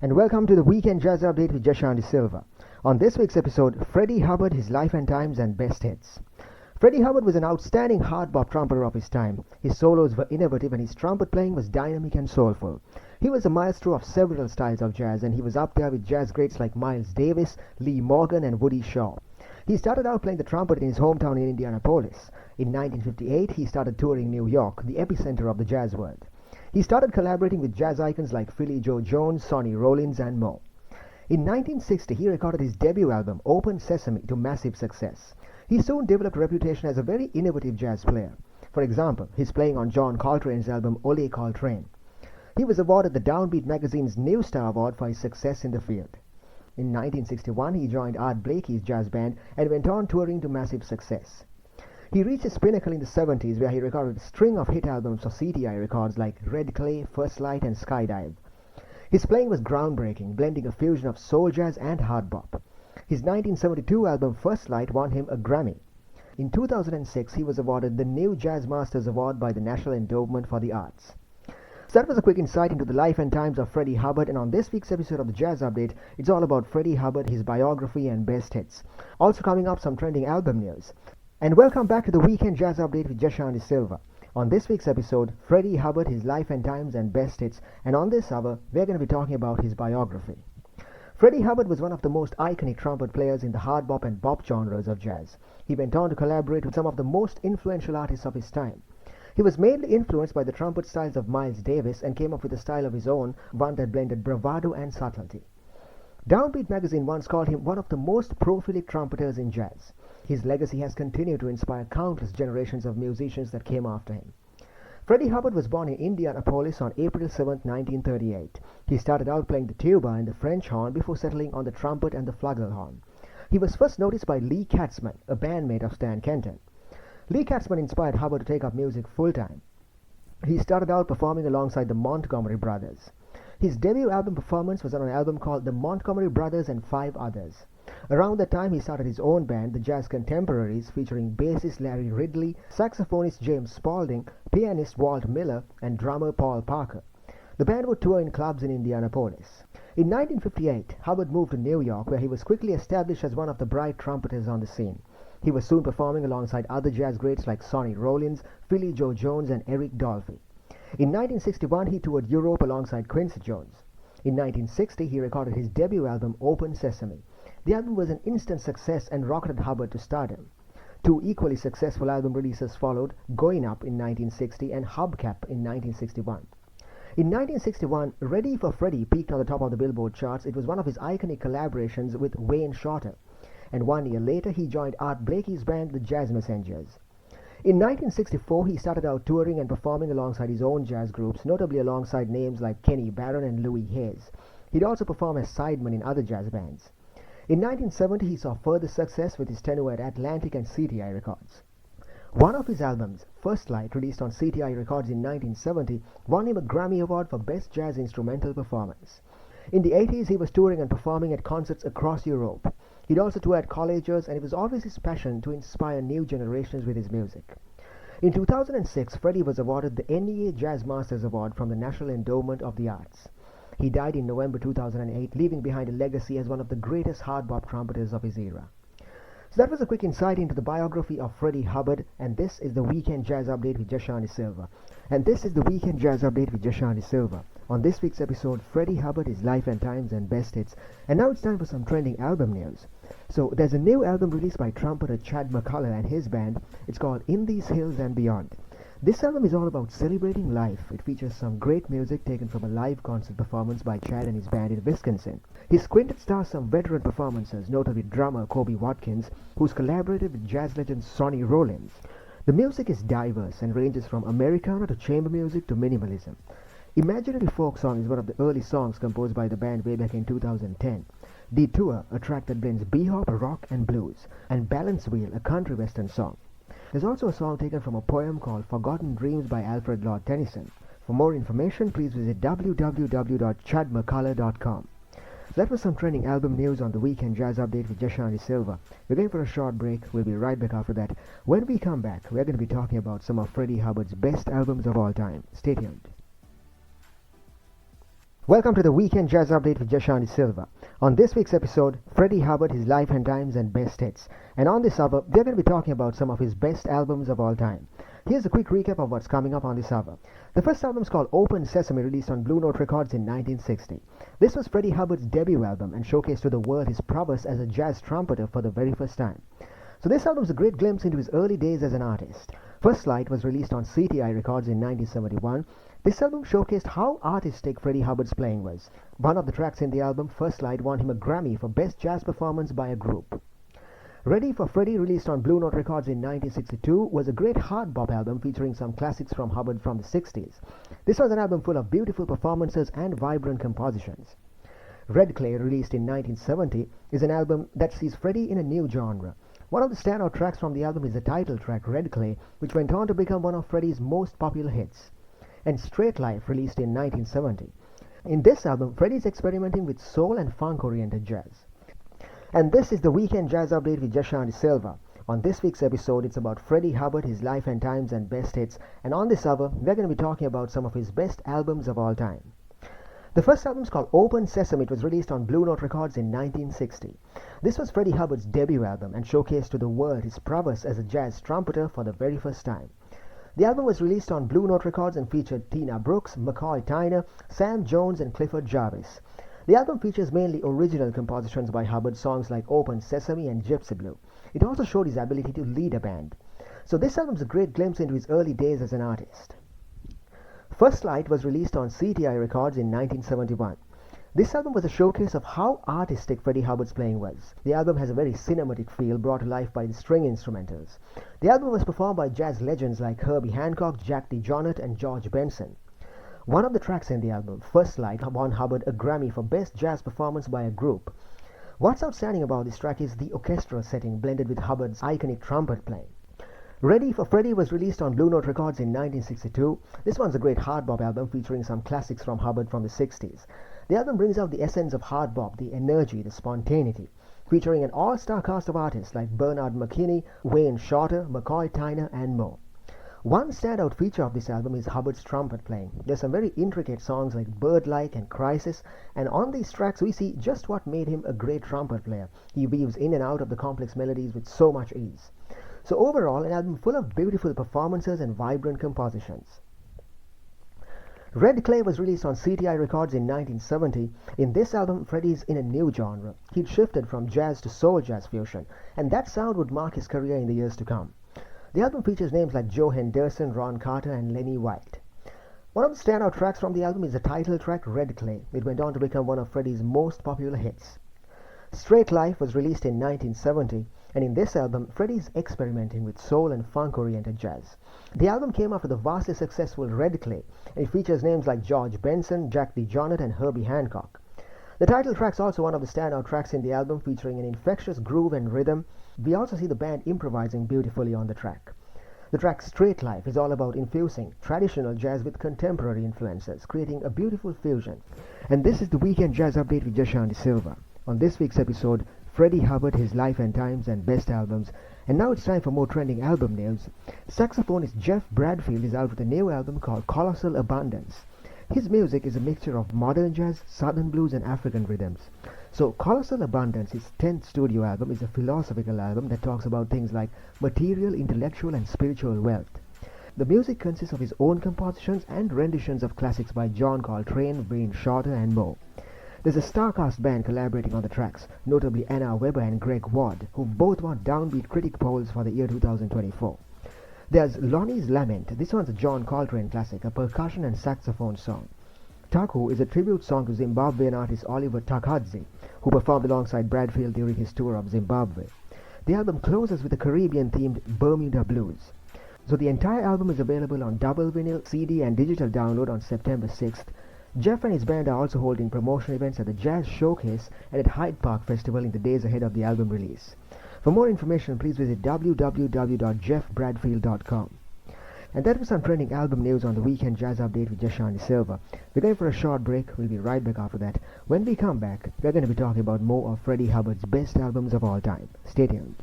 and welcome to the Weekend Jazz Update with Jashanti Silva. On this week's episode, Freddie Hubbard, his life and times and best hits. Freddie Hubbard was an outstanding hard bop trumpeter of his time. His solos were innovative and his trumpet playing was dynamic and soulful. He was a maestro of several styles of jazz, and he was up there with jazz greats like Miles Davis, Lee Morgan and Woody Shaw. He started out playing the trumpet in his hometown in Indianapolis. In 1958, he started touring New York, the epicenter of the jazz world. He started collaborating with jazz icons like Philly Joe Jones, Sonny Rollins, and more. In 1960, he recorded his debut album, Open Sesame, to massive success. He soon developed a reputation as a very innovative jazz player. For example, his playing on John Coltrane's album, Ole Coltrane. He was awarded the Downbeat magazine's New Star Award for his success in the field. In 1961, he joined Art Blakey's jazz band and went on touring to massive success. He reached his pinnacle in the 70s, where he recorded a string of hit albums for CTI Records like Red Clay, First Light and Skydive. His playing was groundbreaking, blending a fusion of soul jazz and hard bop. His 1972 album First Light won him a Grammy. In 2006, he was awarded the New Jazz Masters Award by the National Endowment for the Arts. So that was a quick insight into the life and times of Freddie Hubbard, and on this week's episode of the Jazz Update, it's all about Freddie Hubbard, his biography and best hits. Also coming up, some trending album news. And welcome back to the Weekend Jazz Update with Jashanti Silva. On this week's episode, Freddie Hubbard, his life and times and best hits, and on this hour, we're going to be talking about his biography. Freddie Hubbard was one of the most iconic trumpet players in the hard bop and bop genres of jazz. He went on to collaborate with some of the most influential artists of his time. He was mainly influenced by the trumpet styles of Miles Davis and came up with a style of his own, one that blended bravado and subtlety. Downbeat magazine once called him one of the most prolific trumpeters in jazz. His legacy has continued to inspire countless generations of musicians that came after him. Freddie Hubbard was born in Indianapolis on April 7, 1938. He started out playing the tuba and the French horn before settling on the trumpet and the flugelhorn. He was first noticed by Lee Katzman, a bandmate of Stan Kenton. Lee Katzman inspired Hubbard to take up music full-time. He started out performing alongside the Montgomery Brothers. His debut album performance was on an album called The Montgomery Brothers and Five Others. Around that time, he started his own band, the Jazz Contemporaries, featuring bassist Larry Ridley, saxophonist James Spaulding, pianist Walt Miller, and drummer Paul Parker. The band would tour in clubs in Indianapolis. In 1958, Hubbard moved to New York, where he was quickly established as one of the bright trumpeters on the scene. He was soon performing alongside other jazz greats like Sonny Rollins, Philly Joe Jones, and Eric Dolphy. In 1961, he toured Europe alongside Quincy Jones. In 1960, he recorded his debut album, Open Sesame. The album was an instant success and rocketed Hubbard to stardom. Two equally successful album releases followed, Going Up in 1960 and Hubcap in 1961. In 1961, Ready for Freddie peaked on the top of the Billboard charts. It was one of his iconic collaborations with Wayne Shorter. And 1 year later, he joined Art Blakey's band, the Jazz Messengers. In 1964, he started out touring and performing alongside his own jazz groups, notably alongside names like Kenny Barron and Louis Hayes. He'd also perform as sideman in other jazz bands. In 1970, he saw further success with his tenure at Atlantic and CTI Records. One of his albums, First Light, released on CTI Records in 1970, won him a Grammy Award for Best Jazz Instrumental Performance. In the 80s, he was touring and performing at concerts across Europe. He'd also tour at colleges, and it was always his passion to inspire new generations with his music. In 2006, Freddie was awarded the NEA Jazz Masters Award from the National Endowment of the Arts. He died in November 2008, leaving behind a legacy as one of the greatest hard bop trumpeters of his era. So that was a quick insight into the biography of Freddie Hubbard, and this is the Weekend Jazz Update with Jashanti Silva. On this week's episode, Freddie Hubbard, his life and times and best hits. And now it's time for some trending album news. So there's a new album released by trumpeter Chad McCullough and his band. It's called In These Hills and Beyond. This album is all about celebrating life. It features some great music taken from a live concert performance by Chad and his band in Wisconsin. His quintet stars some veteran performances, notably drummer Kobe Watkins, who's collaborated with jazz legend Sonny Rollins. The music is diverse and ranges from Americana to chamber music to minimalism. Imaginary Folk Song is one of the early songs composed by the band way back in 2010. Detour, a track that blends Behop, rock and blues, and Balance Wheel, a country western song. There's also a song taken from a poem called Forgotten Dreams by Alfred Lord Tennyson. For more information, please visit www.chadmccullough.com. That was some trending album news on the Weekend Jazz Update with Jashanti Silva. We're going for a short break. We'll be right back after that. When we come back, we're going to be talking about some of Freddie Hubbard's best albums of all time. Stay tuned. Welcome to the Weekend Jazz Update with Jashani Silva. On this week's episode, Freddie Hubbard, his life and times and best hits. And on this hour, we're going to be talking about some of his best albums of all time. Here's a quick recap of what's coming up on this hour. The first album is called Open Sesame, released on Blue Note Records in 1960. This was Freddie Hubbard's debut album and showcased to the world his prowess as a jazz trumpeter for the very first time. So this album is a great glimpse into his early days as an artist. First Light was released on CTI Records in 1971. This album showcased how artistic Freddie Hubbard's playing was. One of the tracks in the album, First Light, won him a Grammy for Best Jazz Performance by a Group. Ready for Freddie, released on Blue Note Records in 1962, was a great hard bop album featuring some classics from Hubbard from the 60s. This was an album full of beautiful performances and vibrant compositions. Red Clay, released in 1970, is an album that sees Freddie in a new genre. One of the standout tracks from the album is the title track, Red Clay, which went on to become one of Freddie's most popular hits. And Straight Life, released in 1970. In this album, Freddie is experimenting with soul and funk-oriented jazz. And this is the Weekend Jazz Update with Jashani Silva. On this week's episode, it's about Freddie Hubbard, his life and times and best hits. And on this hour, we're going to be talking about some of his best albums of all time. The first album is called Open Sesame. It was released on Blue Note Records in 1960. This was Freddie Hubbard's debut album and showcased to the world his prowess as a jazz trumpeter for the very first time. The album was released on Blue Note Records and featured Tina Brooks, McCoy Tyner, Sam Jones and Clifford Jarvis. The album features mainly original compositions by Hubbard, songs like Open Sesame and Gypsy Blue. It also showed his ability to lead a band. So this album is a great glimpse into his early days as an artist. First Light was released on CTI Records in 1971. This album was a showcase of how artistic Freddie Hubbard's playing was. The album has a very cinematic feel brought to life by the string instrumentals. The album was performed by jazz legends like Herbie Hancock, Jack DeJohnette and George Benson. One of the tracks in the album, First Light, won Hubbard a Grammy for Best Jazz Performance by a Group. What's outstanding about this track is the orchestral setting blended with Hubbard's iconic trumpet playing. Ready for Freddie was released on Blue Note Records in 1962. This one's a great hard bop album featuring some classics from Hubbard from the 60s. The album brings out the essence of hard bop, the energy, the spontaneity, featuring an all-star cast of artists like Bernard McKinney, Wayne Shorter, McCoy Tyner, and more. One standout feature of this album is Hubbard's trumpet playing. There's some very intricate songs like Bird-Like and Crisis, and on these tracks we see just what made him a great trumpet player. He weaves in and out of the complex melodies with so much ease. So overall, an album full of beautiful performances and vibrant compositions. Red Clay was released on CTI Records in 1970. In this album, Freddie's in a new genre. He'd shifted from jazz to soul jazz fusion, and that sound would mark his career in the years to come. The album features names like Joe Henderson, Ron Carter, and Lenny White. One of the standout tracks from the album is the title track, Red Clay. It went on to become one of Freddie's most popular hits. Straight Life was released in 1970, and in this album, Freddie's experimenting with soul and funk-oriented jazz. The album came after the vastly successful Red Clay, and it features names like George Benson, Jack DeJohnette, and Herbie Hancock. The title track's also one of the standout tracks in the album, featuring an infectious groove and rhythm. We also see the band improvising beautifully on the track. The track Straight Life is all about infusing traditional jazz with contemporary influences, creating a beautiful fusion. And this is the Weekend Jazz Update with Jashani Silva. On this week's episode, Freddie Hubbard, his life and times and best albums. And now it's time for more trending album news. Saxophonist Jeff Bradfield is out with a new album called Colossal Abundance. His music is a mixture of modern jazz, southern blues and African rhythms. So Colossal Abundance, his 10th studio album, is a philosophical album that talks about things like material, intellectual and spiritual wealth. The music consists of his own compositions and renditions of classics by John Coltrane, Wayne Shorter and more. There's a star-cast band collaborating on the tracks, notably Anna Weber and Greg Ward, who both won Downbeat Critic polls for the year 2024. There's Lonnie's Lament. This one's a John Coltrane classic, a percussion and saxophone song. Taku is a tribute song to Zimbabwean artist Oliver Takadze, who performed alongside Bradfield during his tour of Zimbabwe. The album closes with a Caribbean-themed Bermuda Blues. So the entire album is available on double vinyl, CD and digital download on September 6th. Jeff and his band are also holding promotion events at the Jazz Showcase and at Hyde Park Festival in the days ahead of the album release. For more information, please visit www.jeffbradfield.com. And that was some trending album news on the Weekend Jazz Update with Jashani Silva. We're going for a short break. We'll be right back after that. When we come back, we're going to be talking about more of Freddie Hubbard's best albums of all time. Stay tuned.